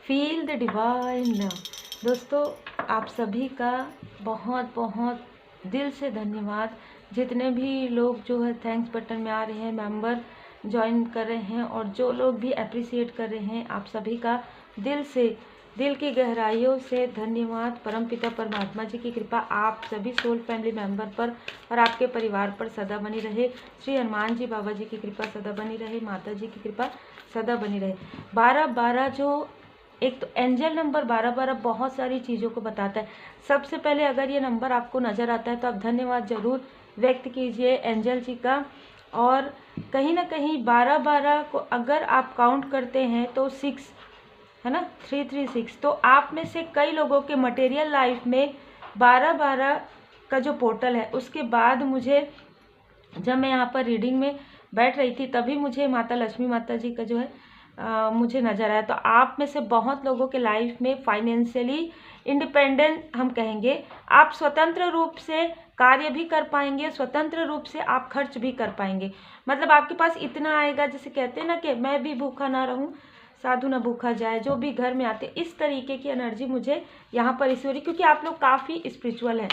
Feel the divine love. दोस्तों, आप सभी का बहुत बहुत दिल से धन्यवाद। जितने भी लोग जो है थैंक्स बटन में आ रहे हैं, मेंबर ज्वाइन कर रहे हैं और जो लोग भी अप्रिशिएट कर रहे हैं, आप सभी का दिल से, दिल की गहराइयों से धन्यवाद। परमपिता परमात्मा जी की कृपा आप सभी सोल फैमिली मेंबर पर और आपके परिवार पर सदा बनी रहे। श्री हनुमान जी बाबा जी की कृपा सदा बनी रहे, माता जी की कृपा सदा बनी रहे। 12-12 जो एक तो एंजल नंबर 12-12 बहुत सारी चीज़ों को बताता है। सबसे पहले अगर ये नंबर आपको नज़र आता है तो आप धन्यवाद ज़रूर व्यक्त कीजिए एंजल जी का। और कहीं ना कहीं 12-12 को अगर आप काउंट करते हैं तो 6 है ना, 336। तो आप में से कई लोगों के मटेरियल लाइफ में 12-12 का जो पोर्टल है, उसके बाद मुझे जब मैं यहाँ पर रीडिंग में बैठ रही थी तभी मुझे माता लक्ष्मी माता जी का जो है मुझे नज़र आया। तो आप में से बहुत लोगों के लाइफ में फाइनेंशियली इंडिपेंडेंट हम कहेंगे, आप स्वतंत्र रूप से कार्य भी कर पाएंगे, स्वतंत्र रूप से आप खर्च भी कर पाएंगे। मतलब आपके पास इतना आएगा, जैसे कहते हैं ना कि मैं भी भूखा ना रहूं साधु ना भूखा जाए, जो भी घर में आते, इस तरीके की एनर्जी मुझे यहाँ पर इस हो रही, क्योंकि आप लोग काफ़ी स्पिरिचुअल हैं।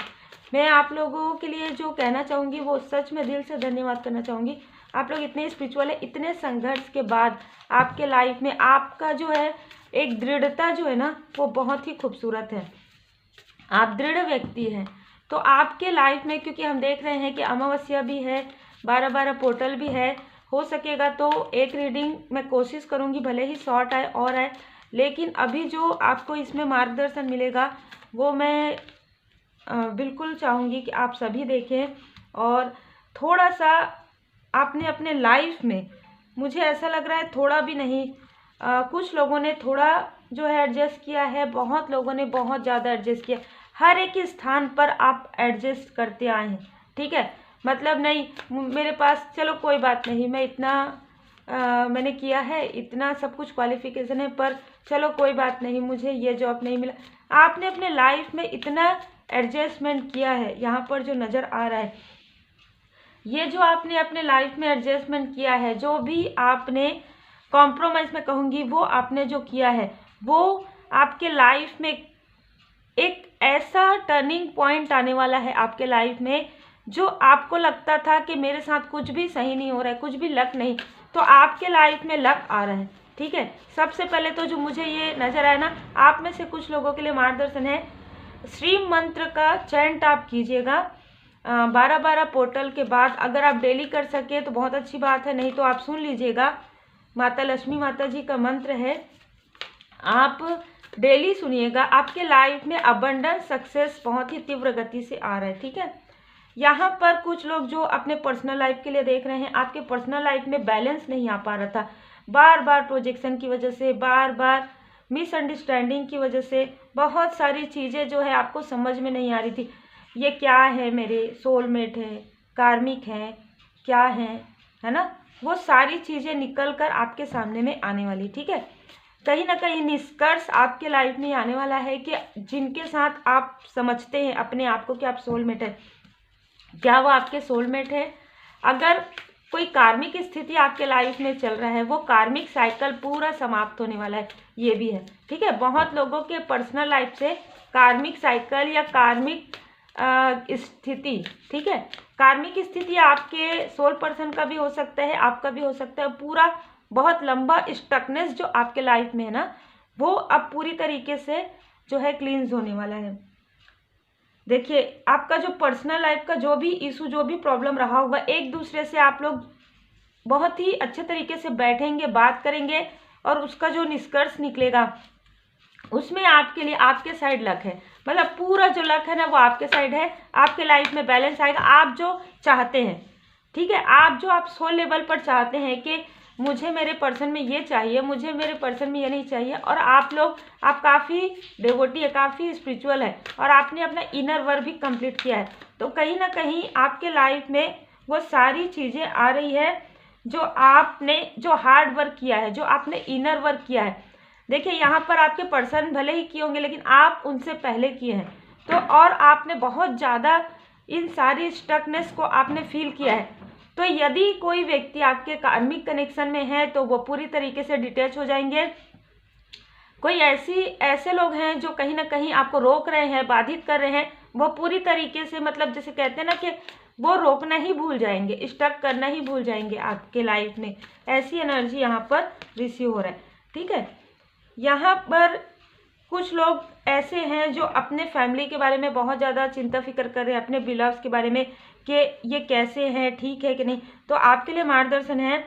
मैं आप लोगों के लिए जो कहना चाहूँगी वो सच में दिल से धन्यवाद करना चाहूँगी। आप लोग इतने स्पिरिचुअल है, इतने संघर्ष के बाद आपके लाइफ में आपका जो है एक दृढ़ता जो है ना वो बहुत ही खूबसूरत है। आप दृढ़ व्यक्ति हैं। तो आपके लाइफ में, क्योंकि हम देख रहे हैं कि अमावस्या भी है, 12-12 पोर्टल भी है, हो सकेगा तो एक रीडिंग मैं कोशिश करूँगी, भले ही शॉर्ट आए और आए, लेकिन अभी जो आपको इसमें मार्गदर्शन मिलेगा वो मैं बिल्कुल चाहूँगी कि आप सभी देखें। और थोड़ा सा आपने अपने लाइफ में, मुझे ऐसा लग रहा है थोड़ा भी नहीं, कुछ लोगों ने थोड़ा जो है एडजस्ट किया है, बहुत लोगों ने बहुत ज़्यादा एडजस्ट किया। हर एक स्थान पर आप एडजस्ट करते आए हैं, ठीक है। मतलब नहीं मेरे पास, चलो कोई बात नहीं, मैं इतना मैंने किया है, इतना सब कुछ क्वालिफिकेशन है, पर चलो कोई बात नहीं, मुझे ये जॉब नहीं मिला। आपने अपने लाइफ में इतना एडजस्टमेंट किया है, यहाँ पर जो नज़र आ रहा है, ये जो आपने अपने लाइफ में एडजस्टमेंट किया है, जो भी आपने कॉम्प्रोमाइज़ में कहूँगी वो आपने जो किया है, वो आपके लाइफ में एक ऐसा टर्निंग पॉइंट आने वाला है आपके लाइफ में, जो आपको लगता था कि मेरे साथ कुछ भी सही नहीं हो रहा है, कुछ भी लक नहीं, तो आपके लाइफ में लक आ रहा है, ठीक है। सबसे पहले तो जो मुझे ये नज़र आया ना, आप में से कुछ लोगों के लिए मार्गदर्शन है, श्री मंत्र का चैंट आप कीजिएगा 12-12 पोर्टल के बाद। अगर आप डेली कर सके तो बहुत अच्छी बात है, नहीं तो आप सुन लीजिएगा। माता लक्ष्मी माता जी का मंत्र है, आप डेली सुनिएगा। आपके लाइफ में अबंडेंस सक्सेस बहुत ही तीव्र गति से आ रहा है, ठीक है। यहाँ पर कुछ लोग जो अपने पर्सनल लाइफ के लिए देख रहे हैं, आपके पर्सनल लाइफ में बैलेंस नहीं आ पा रहा था, बार बार प्रोजेक्शन की वजह से, बार बार मिसअंडरस्टैंडिंग की वजह से, बहुत सारी चीज़ें जो है आपको समझ में नहीं आ रही थी, ये क्या है, मेरे सोलमेट है, कार्मिक है, क्या है ना, वो सारी चीज़ें निकल कर आपके सामने में आने वाली, ठीक है। कहीं ना कहीं निष्कर्ष आपके लाइफ में आने वाला है कि जिनके साथ आप समझते हैं अपने आप को कि आप सोलमेट है, क्या वो आपके सोलमेट है। अगर कोई कार्मिक स्थिति आपके लाइफ में चल रहा है, वो कार्मिक साइकिल पूरा समाप्त होने वाला है, ये भी है, ठीक है। बहुत लोगों के पर्सनल लाइफ से कार्मिक साइकिल या कार्मिक स्थिति, ठीक है, कार्मिक स्थिति आपके सोल पर्सन का भी हो सकता है, आपका भी हो सकता है, पूरा बहुत लंबा स्टकनेस जो आपके लाइफ में है ना, वो अब पूरी तरीके से जो है क्लींस होने वाला है। देखिए, आपका जो पर्सनल लाइफ का जो भी इशू, जो भी प्रॉब्लम रहा होगा, एक दूसरे से आप लोग बहुत ही अच्छे तरीके से बैठेंगे, बात करेंगे, और उसका जो निष्कर्ष निकलेगा उसमें आपके लिए आपके साइड लक है। मतलब पूरा जो लक है ना वो आपके साइड है, आपके लाइफ में बैलेंस आएगा, आप जो चाहते हैं, ठीक है। आप सोल लेवल पर चाहते हैं कि मुझे मेरे पर्सन में ये चाहिए, मुझे मेरे पर्सन में ये नहीं चाहिए, और आप काफ़ी डिवोटी है, काफ़ी स्पिरिचुअल है, और आपने अपना इनर वर्क भी कंप्लीट किया है। तो कहीं ना कहीं आपके लाइफ में वो सारी चीज़ें आ रही है जो आपने जो हार्ड वर्क किया है, जो आपने इनर वर्क किया है। देखिए, यहाँ पर आपके पर्सन भले ही किए होंगे, लेकिन आप उनसे पहले किए हैं, तो और आपने बहुत ज़्यादा इन सारी स्टकनेस को आपने फील किया है। तो यदि कोई व्यक्ति आपके कार्मिक कनेक्शन में है तो वो पूरी तरीके से डिटैच हो जाएंगे, कोई ऐसे लोग हैं जो कहीं ना कहीं आपको रोक रहे हैं, बाधित कर रहे हैं, वो पूरी तरीके से मतलब जैसे कहते हैं ना कि वो रोकना ही भूल जाएंगे, स्टक करना ही भूल जाएंगे आपके लाइफ में। ऐसी एनर्जी यहाँ पर रिसीव हो रहा है, ठीक है। यहाँ पर कुछ लोग ऐसे हैं जो अपने फैमिली के बारे में बहुत ज़्यादा चिंता फिक्र कर रहे हैं, अपने बिलव्स के बारे में कि ये कैसे हैं, ठीक है कि नहीं। तो आपके लिए मार्गदर्शन है,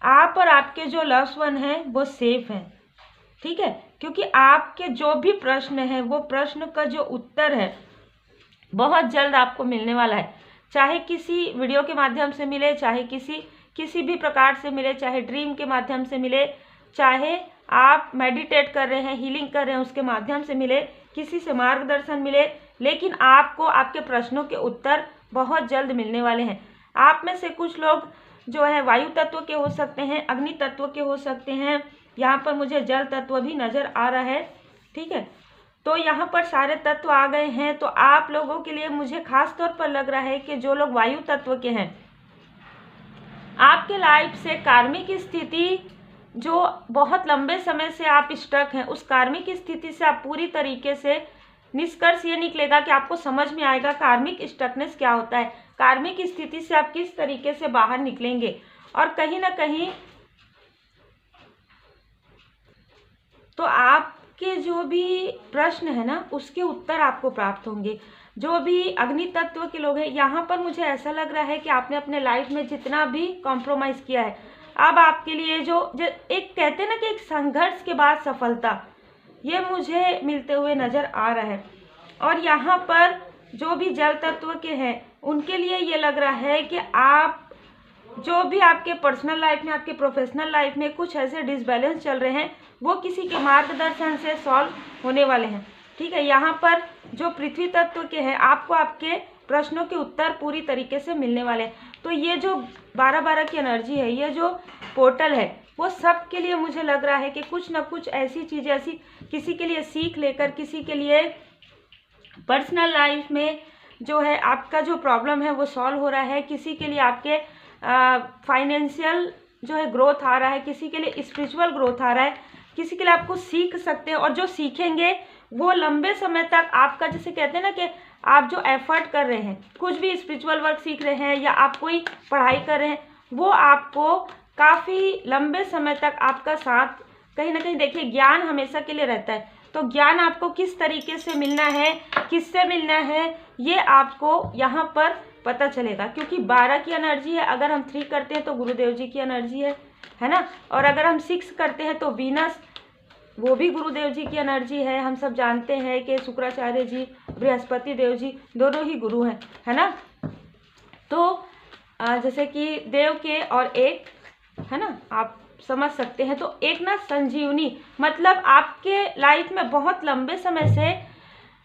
आप और आपके जो लव्ड वन हैं वो सेफ हैं, ठीक है। क्योंकि आपके जो भी प्रश्न है वो प्रश्न का जो उत्तर है बहुत जल्द आपको मिलने वाला है। चाहे किसी वीडियो के माध्यम से मिले, चाहे किसी भी प्रकार से मिले, चाहे ड्रीम के माध्यम से मिले, चाहे आप मेडिटेट कर रहे हैं, हीलिंग कर रहे हैं उसके माध्यम से मिले, किसी से मार्गदर्शन मिले, लेकिन आपको आपके प्रश्नों के उत्तर बहुत जल्द मिलने वाले हैं। आप में से कुछ लोग जो है वायु तत्व के हो सकते हैं, अग्नि तत्व के हो सकते हैं, यहाँ पर मुझे जल तत्व भी नज़र आ रहा है, ठीक है। तो यहाँ पर सारे तत्व आ गए हैं। तो आप लोगों के लिए मुझे खास तौर पर लग रहा है कि जो लोग वायु तत्व के हैं, आपके लाइफ से कार्मिक स्थिति जो बहुत लंबे समय से आप स्टक हैं, उस कार्मिक स्थिति से आप पूरी तरीके से निष्कर्ष ये निकलेगा कि आपको समझ में आएगा कार्मिक स्टकनेस क्या होता है, कार्मिक स्थिति से आप किस तरीके से बाहर निकलेंगे, और कहीं ना कहीं तो आपके जो भी प्रश्न है ना उसके उत्तर आपको प्राप्त होंगे। जो भी अग्नि तत्व के लोग हैं, यहाँ पर मुझे ऐसा लग रहा है कि आपने अपने लाइफ में जितना भी कॉम्प्रोमाइज़ किया है, अब आपके लिए जो एक कहते हैं ना कि एक संघर्ष के बाद सफलता, ये मुझे मिलते हुए नज़र आ रहा है। और यहाँ पर जो भी जल तत्व के हैं उनके लिए ये लग रहा है कि आप जो भी आपके पर्सनल लाइफ में, आपके प्रोफेशनल लाइफ में कुछ ऐसे डिसबैलेंस चल रहे हैं, वो किसी के मार्गदर्शन से सॉल्व होने वाले हैं, ठीक है। यहाँ पर जो पृथ्वी तत्व के हैं, आपको आपके प्रश्नों के उत्तर पूरी तरीके से मिलने वाले हैं। तो ये जो 12-12 की एनर्जी है, ये जो पोर्टल है, वो सब के लिए मुझे लग रहा है कि कुछ ना कुछ ऐसी चीज़ें, ऐसी किसी के लिए सीख लेकर, किसी के लिए पर्सनल लाइफ में जो है आपका जो प्रॉब्लम है वो सॉल्व हो रहा है, किसी के लिए आपके फाइनेंशियल जो है ग्रोथ आ रहा है, किसी के लिए स्पिरिचुअल ग्रोथ आ रहा है, किसी के लिए आपको सीख सकते हैं। और जो सीखेंगे वो लंबे समय तक आपका, जैसे कहते हैं ना कि आप जो एफर्ट कर रहे हैं, कुछ भी स्पिरिचुअल वर्क सीख रहे हैं या आप कोई पढ़ाई कर रहे हैं, वो आपको काफ़ी लंबे समय तक आपका साथ कहीं ना कहीं, देखिए ज्ञान हमेशा के लिए रहता है। तो ज्ञान आपको किस तरीके से मिलना है, किससे मिलना है, ये आपको यहाँ पर पता चलेगा। क्योंकि 12 की एनर्जी है, अगर हम 3 करते हैं तो गुरुदेव जी की एनर्जी है ना। और अगर हम 6 करते हैं तो वीनस, वो भी गुरुदेव जी की एनर्जी है। हम सब जानते हैं कि शुक्राचार्य जी, बृहस्पति देव जी दोनों ही गुरु हैं, है ना। तो जैसे कि देव के और एक, है ना, आप समझ सकते हैं। तो एक ना संजीवनी, मतलब आपके लाइफ में बहुत लंबे समय से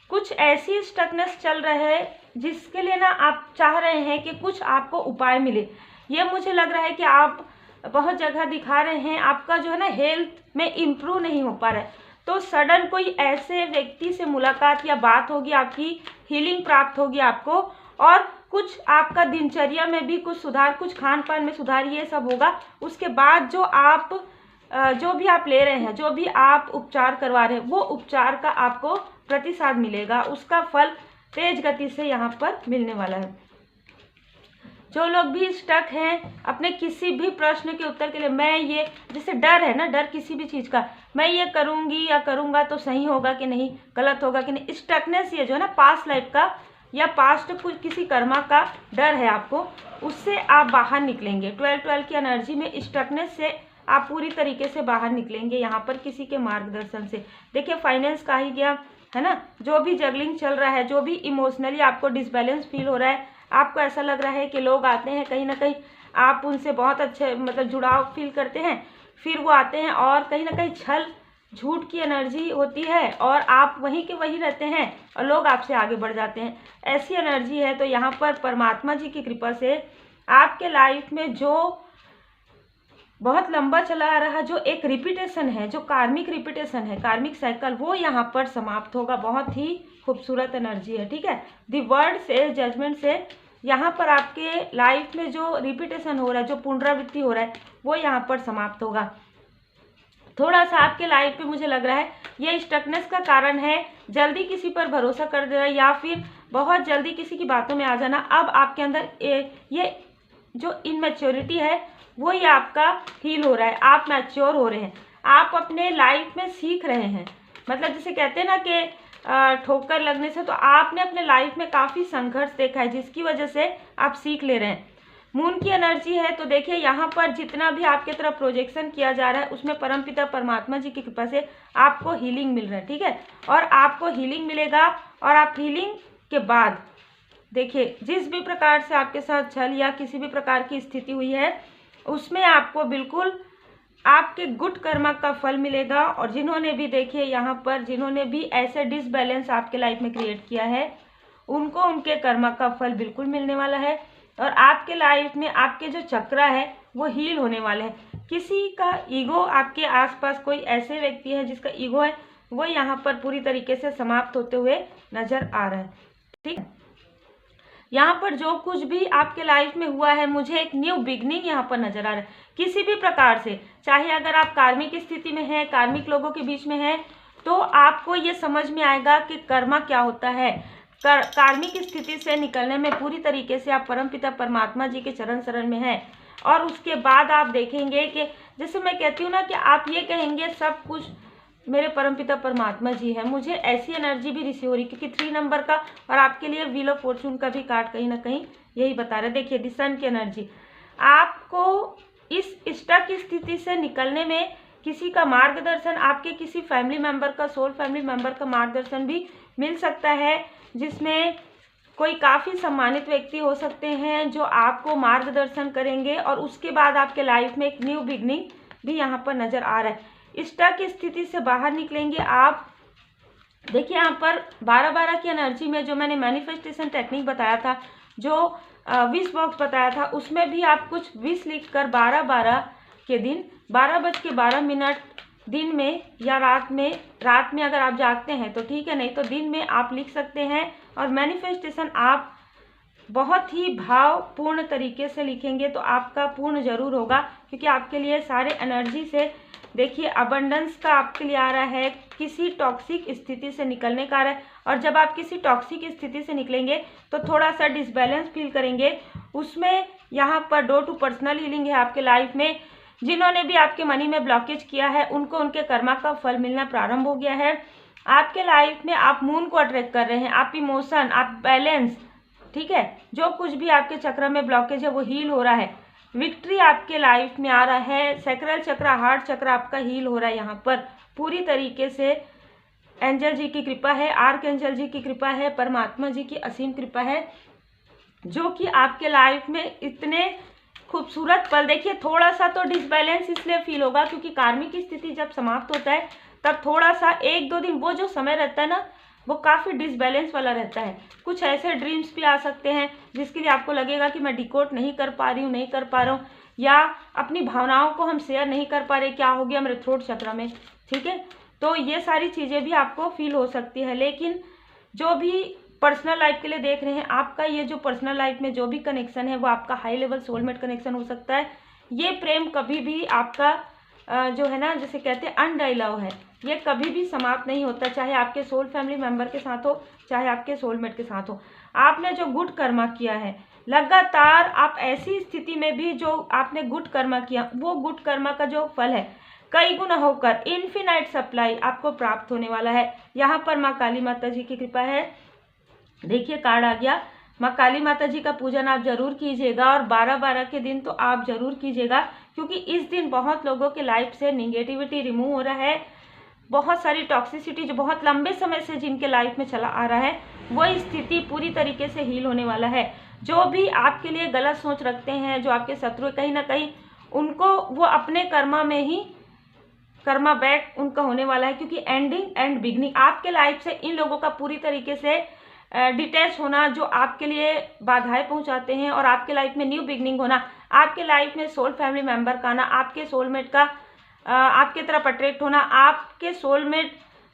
कुछ ऐसी स्टकनेस चल रहा है जिसके लिए ना आप चाह रहे हैं कि कुछ आपको उपाय मिले। ये मुझे लग रहा है कि आप बहुत जगह दिखा रहे हैं, आपका जो है ना हेल्थ में इम्प्रूव नहीं हो पा रहा है। तो सडन कोई ऐसे व्यक्ति से मुलाकात या बात होगी, आपकी हीलिंग प्राप्त होगी आपको, और कुछ आपका दिनचर्या में भी कुछ सुधार, कुछ खान पान में सुधार, ये सब होगा। उसके बाद जो भी आप ले रहे हैं, जो भी आप उपचार करवा रहे हैं, वो उपचार का आपको प्रतिसाद मिलेगा, उसका फल तेज गति से यहाँ पर मिलने वाला है। जो लोग भी स्टक हैं अपने किसी भी प्रश्न के उत्तर के लिए, मैं ये, जैसे डर है ना, डर किसी भी चीज़ का, मैं ये करूँगी या करूँगा तो सही होगा कि नहीं, गलत होगा कि नहीं, स्टकनेस ये जो है ना पास्ट लाइफ का या पास्ट कुछ किसी कर्मा का डर है आपको, उससे आप बाहर निकलेंगे। 12 की एनर्जी में स्टकनेस से आप पूरी तरीके से बाहर निकलेंगे यहाँ पर किसी के मार्गदर्शन से। देखिए फाइनेंस का ही गया, है ना। जो भी जगलिंग चल रहा है, जो भी इमोशनली आपको डिसबैलेंस फील हो रहा है, आपको ऐसा लग रहा है कि लोग आते हैं कहीं ना कहीं, आप उनसे बहुत अच्छे मतलब जुड़ाव फील करते हैं, फिर वो आते हैं और कहीं ना कहीं छल झूठ की एनर्जी होती है और आप वहीं के वहीं रहते हैं और लोग आपसे आगे बढ़ जाते हैं, ऐसी एनर्जी है। तो यहाँ पर परमात्मा जी की कृपा से आपके लाइफ में जो बहुत लंबा चला आ रहा जो एक रिपीटेशन है, जो कार्मिक रिपीटेशन है, कार्मिक साइकिल, वो यहाँ पर समाप्त होगा। बहुत ही खूबसूरत एनर्जी है, ठीक है। द वर्ड से, जजमेंट से यहाँ पर आपके लाइफ में जो रिपीटेशन हो रहा है, जो पुनरावृत्ति हो रहा है, वो यहाँ पर समाप्त होगा। थोड़ा सा आपके लाइफ पे मुझे लग रहा है ये स्टकनेस का कारण है, जल्दी किसी पर भरोसा कर देना या फिर बहुत जल्दी किसी की बातों में आ जाना। अब आपके अंदर ये जो इनमेच्योरिटी है वो ये आपका हील हो रहा है, आप मैच्योर हो रहे हैं, आप अपने लाइफ में सीख रहे हैं। मतलब जैसे कहते हैं ना कि ठोकर लगने से, तो आपने अपने लाइफ में काफ़ी संघर्ष देखा है जिसकी वजह से आप सीख ले रहे हैं। मून की एनर्जी है, तो देखिए यहाँ पर जितना भी आपके तरफ प्रोजेक्शन किया जा रहा है उसमें परमपिता परमात्मा जी की कृपा से आपको हीलिंग मिल रहा है, ठीक है। और आपको हीलिंग मिलेगा और आप हीलिंग के बाद देखिए जिस भी प्रकार से आपके साथ छल या किसी भी प्रकार की स्थिति हुई है उसमें आपको बिल्कुल आपके गुड कर्मा का फल मिलेगा। और जिन्होंने भी देखिए यहाँ पर जिन्होंने भी ऐसे डिसबैलेंस आपके लाइफ में क्रिएट किया है उनको उनके कर्मा का फल बिल्कुल मिलने वाला है। और आपके लाइफ में आपके जो चक्रा है वो हील होने वाले हैं। किसी का ईगो, आपके आसपास कोई ऐसे व्यक्ति है जिसका ईगो है वो यहाँ पर पूरी तरीके से समाप्त होते हुए नजर आ रहा है, ठीक है। यहाँ पर जो कुछ भी आपके लाइफ में हुआ है मुझे एक न्यू बिगनिंग यहाँ पर नजर आ रहा है किसी भी प्रकार से। चाहे अगर आप कार्मिक स्थिति में हैं, कार्मिक लोगों के बीच में हैं, तो आपको ये समझ में आएगा कि कर्मा क्या होता है। कार्मिक स्थिति से निकलने में पूरी तरीके से आप परमपिता परमात्मा जी के चरण शरण में हैं। और उसके बाद आप देखेंगे कि जैसे मैं कहती हूँ ना कि आप ये कहेंगे सब कुछ मेरे परमपिता परमात्मा जी है। मुझे ऐसी एनर्जी भी रिसीव हो रही क्योंकि 3 नंबर का और आपके लिए व्हील ऑफ फॉर्चून का भी कार्ड कहीं ना कहीं यही बता रहा है। देखिए द सन की एनर्जी, आपको इस स्टक स्थिति से निकलने में किसी का मार्गदर्शन, आपके किसी फैमिली मेंबर का, सोल फैमिली मेंबर का मार्गदर्शन भी मिल सकता है, जिसमें कोई काफ़ी सम्मानित व्यक्ति हो सकते हैं जो आपको मार्गदर्शन करेंगे। और उसके बाद आपके लाइफ में एक न्यू बिगनिंग भी यहाँ पर नज़र आ रहा है। स्टक स्थिति से बाहर निकलेंगे आप। देखिए यहाँ पर 12-12 की एनर्जी में जो मैंने मैनिफेस्टेशन टेक्निक बताया था, जो विश बॉक्स बताया था, उसमें भी आप कुछ विश लिखकर 12-12 के दिन 12:12 दिन में या रात में अगर आप जागते हैं तो ठीक है, नहीं तो दिन में आप लिख सकते हैं। और मैनिफेस्टेशन आप बहुत ही भावपूर्ण तरीके से लिखेंगे तो आपका पूर्ण जरूर होगा, क्योंकि आपके लिए सारे एनर्जी से देखिए अबंडेंस का आपके लिए आ रहा है, किसी टॉक्सिक स्थिति से निकलने का आ रहा है। और जब आप किसी टॉक्सिक स्थिति से निकलेंगे तो थोड़ा सा डिसबैलेंस फील करेंगे, उसमें यहाँ पर डोर टू पर्सनल हीलिंग है आपके लाइफ में। जिन्होंने भी आपके मनी में ब्लॉकेज किया है उनको उनके कर्मा का फल मिलना प्रारंभ हो गया है। आपके लाइफ में आप मून को अट्रैक्ट कर रहे हैं, आप इमोशन, आप बैलेंस, ठीक है, जो कुछ भी आपके चक्र में ब्लॉकेज है वो हील हो रहा है। विक्ट्री आपके लाइफ में आ रहा है। सैक्रल चक्र, हार्ट चक्र आपका हील हो रहा है यहाँ पर पूरी तरीके से। एंजल जी की कृपा है, आर्क एंजल जी की कृपा है, परमात्मा जी की असीम कृपा है, जो कि आपके लाइफ में इतने खूबसूरत पल। देखिए थोड़ा सा तो डिसबैलेंस इसलिए फील होगा क्योंकि कार्मिक स्थिति जब समाप्त होता है तब थोड़ा सा 1-2 दिन वो जो समय रहता है ना वो काफ़ी डिसबैलेंस वाला रहता है। कुछ ऐसे ड्रीम्स भी आ सकते हैं जिसके लिए आपको लगेगा कि मैं डिकोड नहीं कर पा रही हूँ, नहीं कर पा रहा हूँ, या अपनी भावनाओं को हम शेयर नहीं कर पा रहे, क्या हो गया मेरे थ्रोट चक्र में, ठीक है। तो ये सारी चीज़ें भी आपको फील हो सकती है। लेकिन जो भी पर्सनल लाइफ के लिए देख रहे हैं, आपका ये जो पर्सनल लाइफ में जो भी कनेक्शन है वो आपका हाई लेवल सोलमेट कनेक्शन हो सकता है। ये प्रेम कभी भी आपका जो है ना, जैसे कहते हैं अनडाई लव है, ये कभी भी समाप्त नहीं होता, चाहे आपके सोल फैमिली मेंबर के साथ हो, चाहे आपके सोलमेट के साथ हो। आपने जो गुड कर्मा किया है, लगातार आप ऐसी स्थिति में भी जो आपने गुड कर्मा किया, वो गुड कर्मा का जो फल है कई गुना होकर इन्फिनाइट सप्लाई आपको प्राप्त होने वाला है। यहाँ पर माँ काली माता जी की कृपा है। देखिए कार्ड आ गया, माँ काली माता जी का पूजन आप जरूर कीजिएगा और 12-12 के दिन तो आप जरूर कीजिएगा, क्योंकि इस दिन बहुत लोगों के लाइफ से निगेटिविटी रिमूव हो रहा है। बहुत सारी टॉक्सिसिटी जो बहुत लंबे समय से जिनके लाइफ में चला आ रहा है वो स्थिति पूरी तरीके से हील होने वाला है। जो भी आपके लिए गलत सोच रखते हैं, जो आपके शत्रु, कहीं ना कहीं उनको वो अपने कर्मा में ही कर्मा बैक उनका होने वाला है, क्योंकि एंडिंग एंड बिगनिंग आपके लाइफ से इन लोगों का पूरी तरीके से डिटैच होना, जो आपके लिए बाधाएं पहुंचाते हैं, और आपके लाइफ में न्यू बिगनिंग होना, आपके लाइफ में सोल फैमिली मेंबर का आना, आपके सोलमेट का आपके तरफ अट्रैक्ट होना, आपके सोलमेट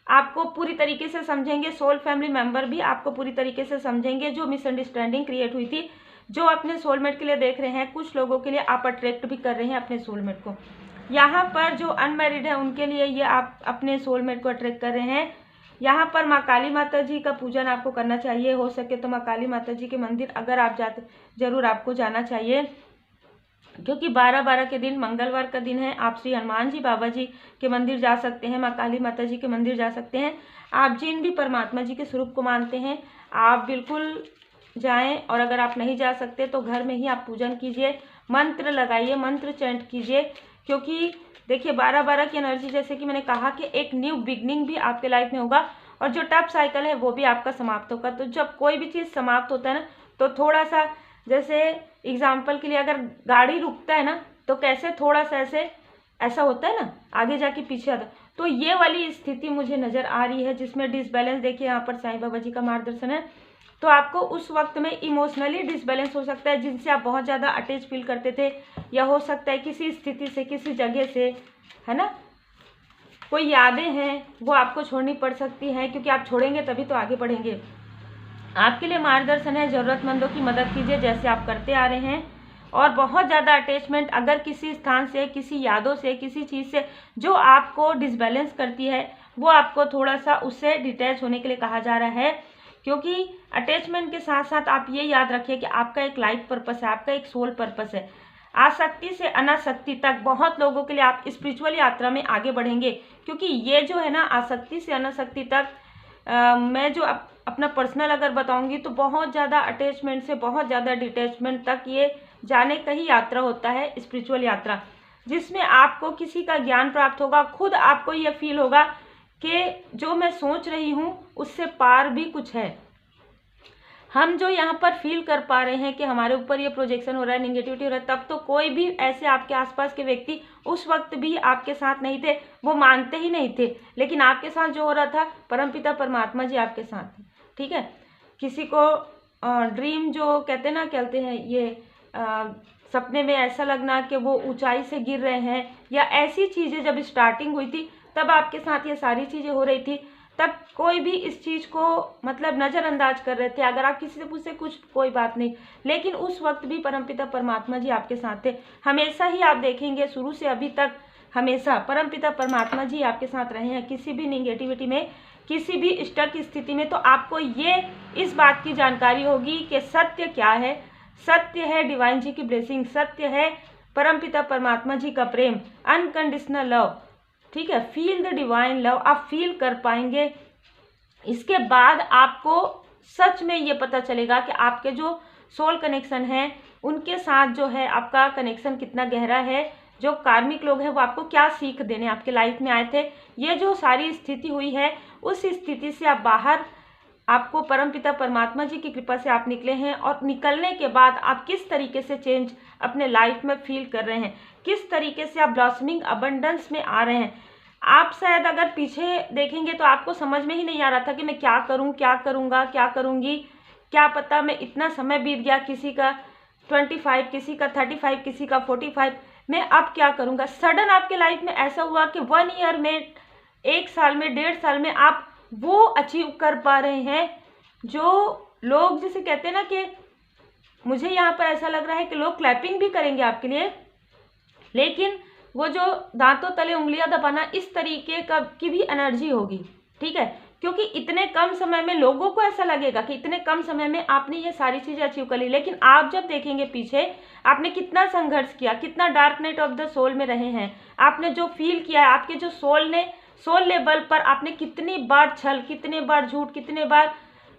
आपको पूरी तरीके से समझेंगे, सोल फैमिली मेंबर भी आपको पूरी तरीके से समझेंगे। जो मिसअंडरस्टैंडिंग क्रिएट हुई थी, जो अपने सोलमेट के लिए देख रहे हैं, कुछ लोगों के लिए आप अट्रैक्ट भी कर रहे हैं अपने सोलमेट को। यहाँ पर जो अनमैरिड है उनके लिए ये आप अपने सोलमेट को अट्रैक्ट कर रहे हैं। यहाँ पर माँ काली माता जी का पूजन आपको करना चाहिए। हो सके तो माँ काली माता जी के मंदिर अगर आप जाते जरूर आपको जाना चाहिए, क्योंकि 12/12 के दिन मंगलवार का दिन है। आप श्री हनुमान जी बाबा जी के मंदिर जा सकते हैं, माँ काली माता जी के मंदिर जा सकते हैं। आप जिन भी परमात्मा जी के स्वरूप को मानते हैं आप बिल्कुल जाएं, और अगर आप नहीं जा सकते तो घर में ही आप पूजन कीजिए, मंत्र लगाइए, मंत्र चैंट कीजिए। क्योंकि देखिए 12/12 की एनर्जी, जैसे कि मैंने कहा कि एक न्यू बिगनिंग भी आपके लाइफ में होगा, और जो टफ साइकिल है वो भी आपका समाप्त होगा। तो जब कोई भी चीज़ समाप्त होता है ना, तो थोड़ा सा, जैसे एग्जाम्पल के लिए अगर गाड़ी रुकता है ना, तो कैसे थोड़ा सा ऐसा होता है ना, आगे जाके पीछे आता। तो ये वाली स्थिति मुझे नज़र आ रही है, जिसमें डिसबैलेंस, देखिए यहाँ पर साईं बाबा जी का मार्गदर्शन है। तो आपको उस वक्त में इमोशनली डिसबैलेंस हो सकता है, जिनसे आप बहुत ज़्यादा अटैच फील करते थे, या हो सकता है किसी स्थिति से, किसी जगह से, है ना, कोई यादें हैं वो आपको छोड़नी पड़ सकती हैं, क्योंकि आप छोड़ेंगे तभी तो आगे बढ़ेंगे। आपके लिए मार्गदर्शन है, ज़रूरतमंदों की मदद कीजिए जैसे आप करते आ रहे हैं। और बहुत ज़्यादा अटैचमेंट अगर किसी स्थान से, किसी यादों से, किसी चीज़ से जो आपको डिसबैलेंस करती है, वो आपको थोड़ा सा उससे डिटैच होने के लिए कहा जा रहा है। क्योंकि अटैचमेंट के साथ साथ आप ये याद रखिए कि आपका एक लाइफ पर्पस है, आपका एक सोल पर्पस है। आसक्ति से अनासक्ति तक बहुत लोगों के लिए आप स्पिरिचुअल यात्रा में आगे बढ़ेंगे, क्योंकि ये जो है ना, आसक्ति से अनासक्ति तक मैं जो अपना पर्सनल अगर बताऊंगी तो बहुत ज़्यादा अटैचमेंट से बहुत ज़्यादा डिटैचमेंट तक ये जाने का ही यात्रा होता है, स्पिरिचुअल यात्रा, जिसमें आपको किसी का ज्ञान प्राप्त होगा। खुद आपको ये फील होगा कि जो मैं सोच रही हूँ उससे पार भी कुछ है। हम जो यहाँ पर फील कर पा रहे हैं कि हमारे ऊपर ये प्रोजेक्शन हो रहा है, निगेटिविटी हो रहा है, तब तो कोई भी ऐसे आपके आसपास के व्यक्ति उस वक्त भी आपके साथ नहीं थे, वो मानते ही नहीं थे। लेकिन आपके साथ जो हो रहा था, परमपिता परमात्मा जी आपके साथ थे। ठीक है, किसी को ड्रीम जो कहते ना, कहते हैं ये सपने में ऐसा लगना कि वो ऊंचाई से गिर रहे हैं, या ऐसी चीज़ें जब स्टार्टिंग हुई थी तब आपके साथ ये सारी चीज़ें हो रही थी। तब कोई भी इस चीज़ को मतलब नज़रअंदाज कर रहे थे। अगर आप किसी से पूछते कुछ कोई बात नहीं, लेकिन उस वक्त भी परमपिता परमात्मा जी आपके साथ थे। हमेशा ही आप देखेंगे शुरू से अभी तक हमेशा परमपिता परमात्मा जी आपके साथ रहे हैं, किसी भी निगेटिविटी में, किसी भी स्टक स्थिति में। तो आपको ये इस बात की जानकारी होगी कि सत्य क्या है। सत्य है डिवाइन जी की ब्लेसिंग, सत्य है परमपिता परमात्मा जी का प्रेम, अनकंडीशनल लव। ठीक है, फील द डिवाइन लव, आप फील कर पाएंगे। इसके बाद आपको सच में ये पता चलेगा कि आपके जो सोल कनेक्शन है उनके साथ जो है आपका कनेक्शन कितना गहरा है। जो कार्मिक लोग हैं वो आपको क्या सीख देने आपके लाइफ में आए थे। ये जो सारी स्थिति हुई है, उस स्थिति से आप बाहर, आपको परमपिता परमात्मा जी की कृपा से आप निकले हैं, और निकलने के बाद आप किस तरीके से चेंज अपने लाइफ में फील कर रहे हैं, किस तरीके से आप ब्लॉसमिंग अबंडेंस में आ रहे हैं। आप शायद अगर पीछे देखेंगे तो आपको समझ में ही नहीं आ रहा था कि मैं क्या करूं, क्या करूंगा, क्या करूंगी, क्या पता मैं इतना समय बीत गया, किसी का 25, किसी का 35, किसी का 45, मैं अब क्या करूंगा। सडन आपके लाइफ में ऐसा हुआ कि 1 ईयर में, 1 साल में, 1.5 साल में आप वो अचीव कर पा रहे हैं जो लोग, जैसे कहते हैं ना कि मुझे यहाँ पर ऐसा लग रहा है कि लोग क्लैपिंग भी करेंगे आपके लिए, लेकिन वो जो दांतों तले उंगलियां दबाना, इस तरीके का की भी एनर्जी होगी। ठीक है, क्योंकि इतने कम समय में लोगों को ऐसा लगेगा कि इतने कम समय में आपने ये सारी चीज़ें अचीव कर ली, लेकिन आप जब देखेंगे पीछे आपने कितना संघर्ष किया, कितना dark night of the soul में रहे हैं, आपने जो फील किया है, आपके जो सोल ने, सोल लेवल पर आपने कितनी बार छल, कितने बार झूठ, कितने बार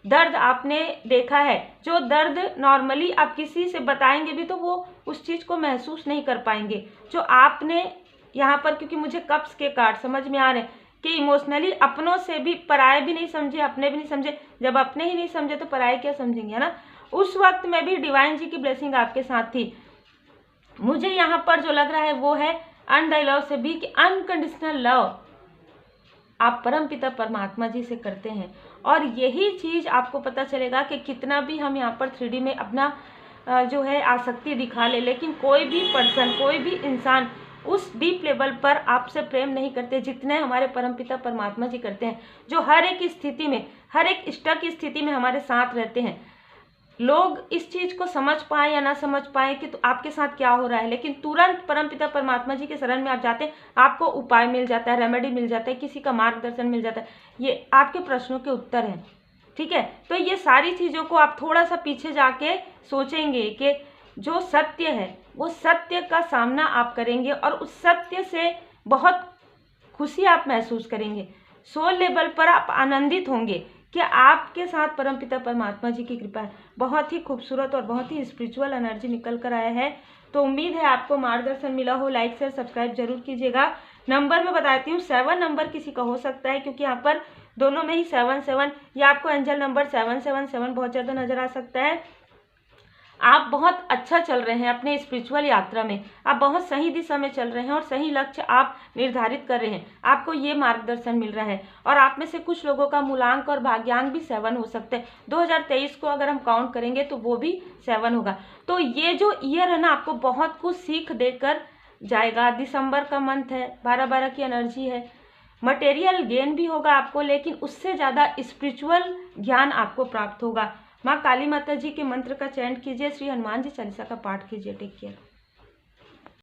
दर्द आपने देखा है। जो दर्द नॉर्मली आप किसी से बताएंगे भी तो वो उस चीज़ को महसूस नहीं कर पाएंगे जो आपने यहाँ पर, क्योंकि मुझे कप्स के कार्ड समझ में आ रहे हैं कि इमोशनली अपनों से भी, पराये भी नहीं समझे, अपने भी नहीं समझे। जब अपने ही नहीं समझे तो पराये क्या समझेंगे, है ना। उस वक्त में भी डिवाइन जी की ब्लेसिंग आपके साथ थी। मुझे यहाँ पर जो लग रहा है वो है अनडाई लव से भी, कि अनकंडीशनल लव आप परमपिता परमात्मा जी से करते हैं। और यही चीज़ आपको पता चलेगा कि कितना भी हम यहाँ पर 3D में अपना जो है आसक्ति दिखा ले, लेकिन कोई भी पर्सन, कोई भी इंसान उस डीप लेवल पर आपसे प्रेम नहीं करते जितने हमारे परमपिता परमात्मा जी करते हैं, जो हर एक स्थिति में, हर एक स्टक स्थिति में हमारे साथ रहते हैं। लोग इस चीज़ को समझ पाए या ना समझ पाए कि तो आपके साथ क्या हो रहा है, लेकिन तुरंत परमपिता परमात्मा जी के शरण में आप जाते हैं, आपको उपाय मिल जाता है, रेमेडी मिल जाता है, किसी का मार्गदर्शन मिल जाता है। ये आपके प्रश्नों के उत्तर हैं, ठीक है। तो ये सारी चीज़ों को आप थोड़ा सा पीछे जाके सोचेंगे कि जो सत्य है वो सत्य का सामना आप करेंगे और उस सत्य से बहुत खुशी आप महसूस करेंगे। सोल लेवल पर आप आनंदित होंगे कि आपके साथ परमपिता परमात्मा जी की कृपा है। बहुत ही खूबसूरत और बहुत ही स्पिरिचुअल एनर्जी निकल कर आया है। तो उम्मीद है आपको मार्गदर्शन मिला हो। लाइक शेयर सब्सक्राइब जरूर कीजिएगा। नंबर मैं बताती हूँ, 7 नंबर किसी का हो सकता है, क्योंकि यहाँ पर दोनों में ही 7 या आपको एंजल नंबर 777 बहुत ज़्यादा नजर आ सकता है। आप बहुत अच्छा चल रहे हैं अपने स्पिरिचुअल यात्रा में, आप बहुत सही दिशा में चल रहे हैं और सही लक्ष्य आप निर्धारित कर रहे हैं। आपको ये मार्गदर्शन मिल रहा है और आप में से कुछ लोगों का मूलांक और भाग्यांक भी 7 हो सकते हैं। 2023 को अगर हम काउंट करेंगे तो वो भी 7 होगा। तो ये जो ईयर है ना, आपको बहुत कुछ सीख देकर जाएगा। दिसंबर का मंथ है, 12-12 की एनर्जी है। मटेरियल गेन भी होगा आपको, लेकिन उससे ज़्यादा स्पिरिचुअल ज्ञान आपको प्राप्त होगा। माँ काली माता जी के मंत्र का चयन कीजिए, श्री हनुमान जी चालीसा का पाठ कीजिए। Take care.